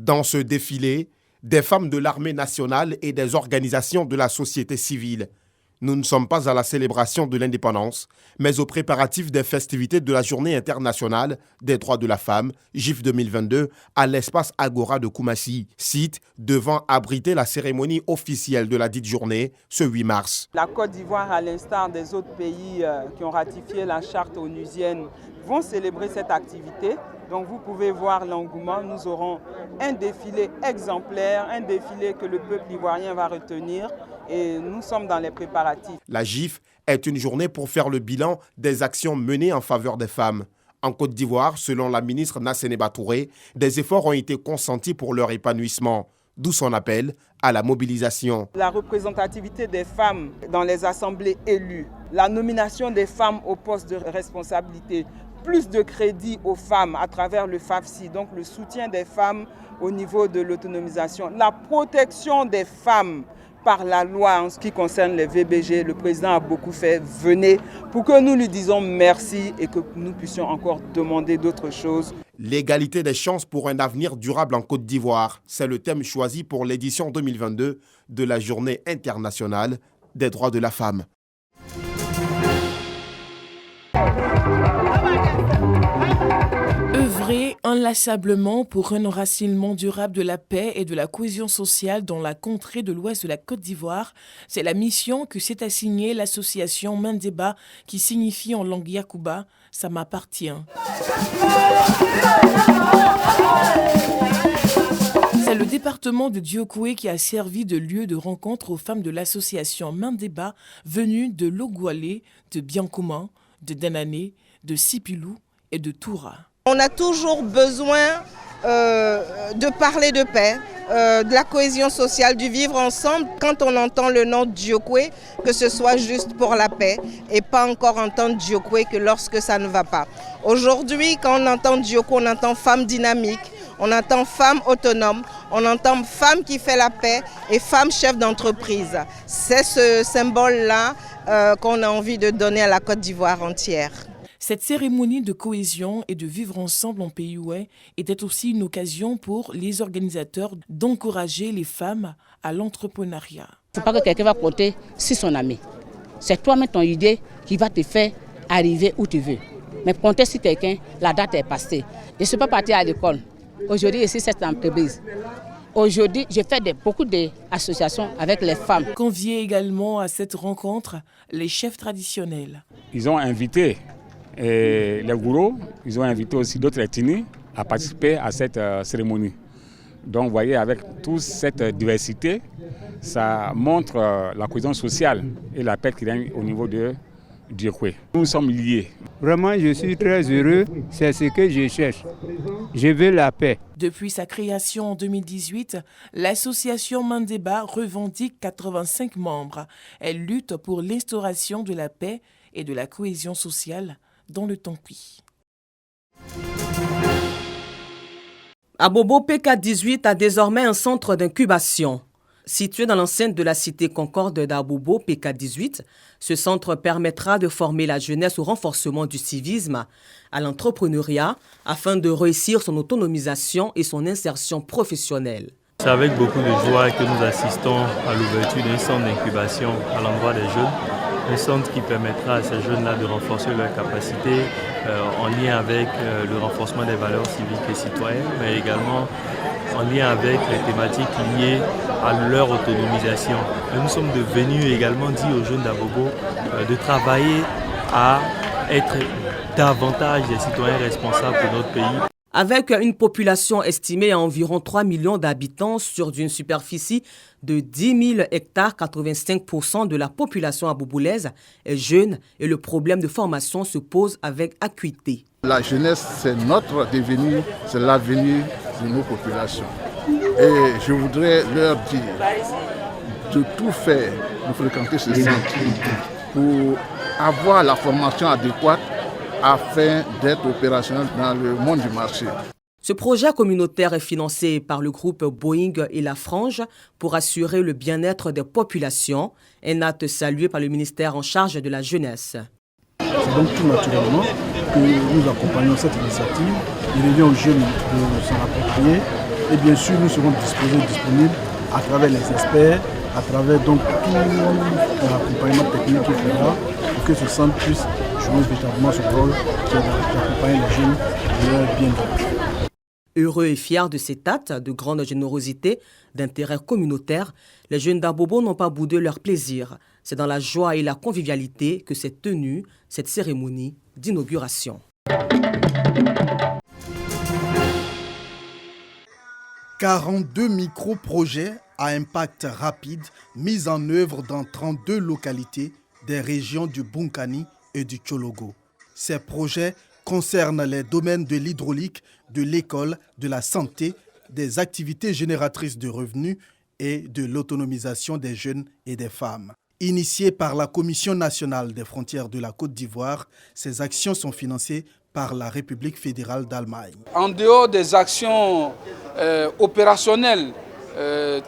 Dans ce défilé, des femmes de l'armée nationale et des organisations de la société civile. Nous ne sommes pas à la célébration de l'indépendance, mais aux préparatifs des festivités de la Journée internationale des droits de la femme, GIF 2022, à l'espace Agora de Koumassi, site devant abriter la cérémonie officielle de la dite journée ce 8 mars. La Côte d'Ivoire, à l'instar des autres pays qui ont ratifié la charte onusienne, vont célébrer cette activité. Donc vous pouvez voir l'engouement. Nous aurons un défilé exemplaire, un défilé que le peuple ivoirien va retenir. Et nous sommes dans les préparatifs. La GIF est une journée pour faire le bilan des actions menées en faveur des femmes. En Côte d'Ivoire, selon la ministre Nassénéba Touré, des efforts ont été consentis pour leur épanouissement, d'où son appel à la mobilisation. La représentativité des femmes dans les assemblées élues, la nomination des femmes aux postes de responsabilité, plus de crédit aux femmes à travers le FAFSI, donc le soutien des femmes au niveau de l'autonomisation, la protection des femmes par la loi en ce qui concerne les VBG. Le président a beaucoup fait. Venez pour que nous lui disions merci et que nous puissions encore demander d'autres choses. L'égalité des chances pour un avenir durable en Côte d'Ivoire, c'est le thème choisi pour l'édition 2022 de la Journée internationale des droits de la femme. Œuvrer inlassablement pour un enracinement durable de la paix et de la cohésion sociale dans la contrée de l'ouest de la Côte d'Ivoire, c'est la mission que s'est assignée l'association Mandéba, qui signifie en langue Yakuba « ça m'appartient ». C'est le département de Diokoué qui a servi de lieu de rencontre aux femmes de l'association Mandéba venues de Logoualé, de Biancouma, de Danané, de Sipilou et de Toura. On a toujours besoin de parler de paix, de la cohésion sociale, du vivre ensemble. Quand on entend le nom Diokoué, que ce soit juste pour la paix et pas encore entendre Diokoué que lorsque ça ne va pas. Aujourd'hui, quand on entend Diokoué, on entend femme dynamique, on entend femme autonome, on entend femme qui fait la paix et femme chef d'entreprise. C'est ce symbole-là qu'on a envie de donner à la Côte d'Ivoire entière. Cette cérémonie de cohésion et de vivre ensemble en Pays-Ouest était aussi une occasion pour les organisateurs d'encourager les femmes à l'entrepreneuriat. Il ne faut pas que quelqu'un va compter sur son ami. C'est toi-même ton idée qui va te faire arriver où tu veux. Mais compter sur quelqu'un, la date est passée. Je ne suis pas partie à l'école. Aujourd'hui, ici, cette entreprise. Aujourd'hui, je fais beaucoup d'associations avec les femmes. Conviés également à cette rencontre, les chefs traditionnels. Ils ont invité les gourous, ils ont invité aussi d'autres ethnies à participer à cette cérémonie. Donc vous voyez, avec toute cette diversité, ça montre la cohésion sociale et la paix qui règne au niveau de Diokoué. Nous sommes liés. Vraiment, je suis très heureux, c'est ce que je cherche. Je veux la paix. Depuis sa création en 2018, l'association Mandéba revendique 85 membres. Elle lutte pour l'instauration de la paix et de la cohésion sociale dans le Tankui. Abobo PK18 a désormais un centre d'incubation. Situé dans l'enceinte de la cité Concorde d'Abobo PK18, ce centre permettra de former la jeunesse au renforcement du civisme, à l'entrepreneuriat, afin de réussir son autonomisation et son insertion professionnelle. C'est avec beaucoup de joie que nous assistons à l'ouverture d'un centre d'incubation à l'endroit des jeunes. Un centre qui permettra à ces jeunes-là de renforcer leurs capacités en lien avec le renforcement des valeurs civiques et citoyennes, mais également en lien avec les thématiques liées à leur autonomisation. Et nous sommes devenus également dire aux jeunes d'Abobo de travailler à être davantage des citoyens responsables pour notre pays. Avec une population estimée à environ 3 millions d'habitants sur une superficie de 10 000 hectares, 85% de la population aboboulaise est jeune et le problème de formation se pose avec acuité. La jeunesse, c'est notre devenir, c'est l'avenir de nos populations. Et je voudrais leur dire de tout faire pour fréquenter ce centre, pour avoir la formation adéquate, afin d'être opérationnel dans le monde du marché. Ce projet communautaire est financé par le groupe Boeing et La Frange pour assurer le bien-être des populations, un acte salué par le ministère en charge de la jeunesse. C'est donc tout naturellement que nous accompagnons cette initiative. Il revient aux jeunes de s'en approprier Et bien sûr, nous serons disponibles à travers les experts, à travers donc tout l'accompagnement technique qu'il faudra pour que ce centre puisse jouer véritablement son rôle qui est d'accompagner les jeunes de leur bien-être. Heureux et fiers de cet acte de grande générosité, d'intérêt communautaire, les jeunes d'Abobo n'ont pas boudé leur plaisir. C'est dans la joie et la convivialité que s'est tenue cette cérémonie d'inauguration. 42 micro-projets à impact rapide mis en œuvre dans 32 localités des régions du Bunkani et du Tchologo. Ces projets concernent les domaines de l'hydraulique, de l'école, de la santé, des activités génératrices de revenus et de l'autonomisation des jeunes et des femmes. Initiées par la Commission nationale des frontières de la Côte d'Ivoire, ces actions sont financées par la République fédérale d'Allemagne. En dehors des actions opérationnelles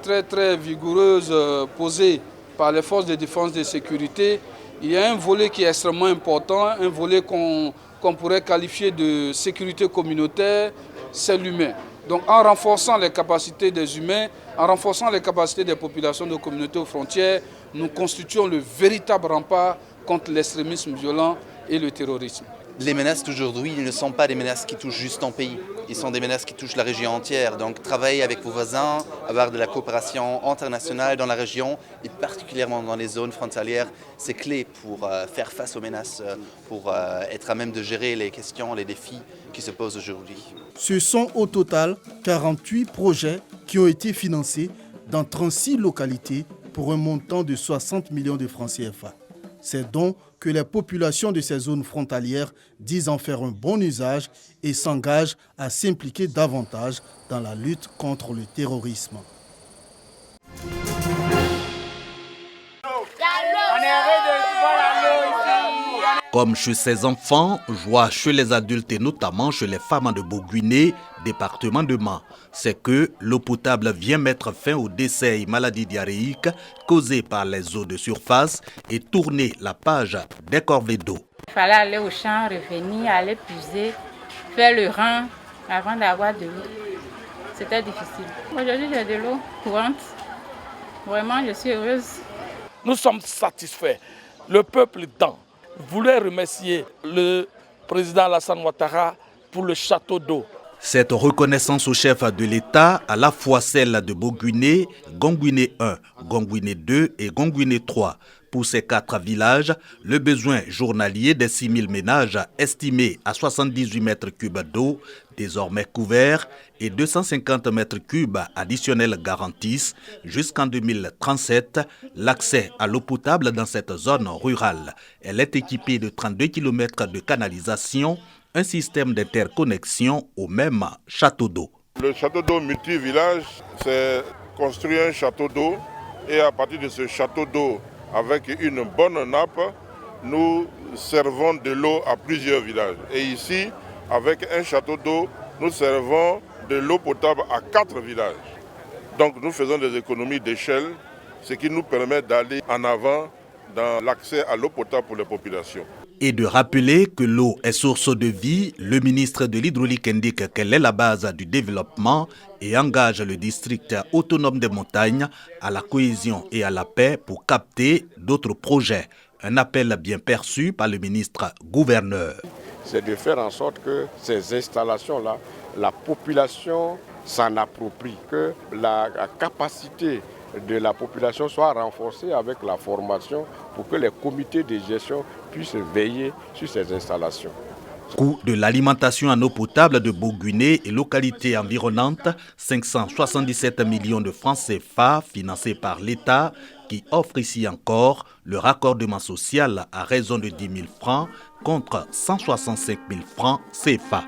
très vigoureuses posées par les forces de défense et de sécurité, il y a un volet qui est extrêmement important, un volet qu'on pourrait qualifier de sécurité communautaire, c'est l'humain. Donc en renforçant les capacités des humains, en renforçant les capacités des populations de communautés aux frontières, nous constituons le véritable rempart contre l'extrémisme violent et le terrorisme. Les menaces d'aujourd'hui ne sont pas des menaces qui touchent juste ton pays, ils sont des menaces qui touchent la région entière. Donc travailler avec vos voisins, avoir de la coopération internationale dans la région et particulièrement dans les zones frontalières, c'est clé pour faire face aux menaces, pour être à même de gérer les questions, les défis qui se posent aujourd'hui. Ce sont au total 48 projets qui ont été financés dans 36 localités pour un montant de 60 millions de francs CFA. C'est donc que les populations de ces zones frontalières disent en faire un bon usage et s'engagent à s'impliquer davantage dans la lutte contre le terrorisme. Comme chez ses enfants, joie chez les adultes et notamment chez les femmes de Boguiné, département de Mans. C'est que l'eau potable vient mettre fin au décès et maladies diarrhéiques causées par les eaux de surface et tourner la page des corvées d'eau. Il fallait aller au champ, revenir, aller puiser, faire le rang avant d'avoir de l'eau. C'était difficile. Aujourd'hui, j'ai de l'eau courante. Vraiment, je suis heureuse. Nous sommes satisfaits. Le peuple voulait remercier le président Alassane Ouattara pour le château d'eau. Cette reconnaissance au chef de l'État, à la fois celle de Boguiné, Gongouiné 1, Gongouiné 2 et Gongouiné 3. Pour ces 4 villages, le besoin journalier des 6 000 ménages estimé à 78 mètres cubes d'eau, désormais couvert, et 250 mètres cubes additionnels garantissent, jusqu'en 2037, l'accès à l'eau potable dans cette zone rurale. Elle est équipée de 32 km de canalisation, un système d'interconnexion au même château d'eau. Le château d'eau multi-village, c'est construire un château d'eau et à partir de ce château d'eau, avec une bonne nappe, nous servons de l'eau à plusieurs villages. Et ici, avec un château d'eau, nous servons de l'eau potable à 4 villages. Donc nous faisons des économies d'échelle, ce qui nous permet d'aller en avant dans l'accès à l'eau potable pour les populations. Et de rappeler que l'eau est source de vie, le ministre de l'Hydraulique indique qu'elle est la base du développement et engage le district autonome des montagnes à la cohésion et à la paix pour capter d'autres projets. Un appel bien perçu par le ministre gouverneur. C'est de faire en sorte que ces installations-là, la population s'en approprie, que la capacité de la population soit renforcée avec la formation pour que les comités de gestion puissent veiller sur ces installations. Coût de l'alimentation en eau potable de Boguiné et localités environnantes, 577 millions de francs CFA financés par l'État qui offre ici encore le raccordement social à raison de 10 000 francs contre 165 000 francs CFA.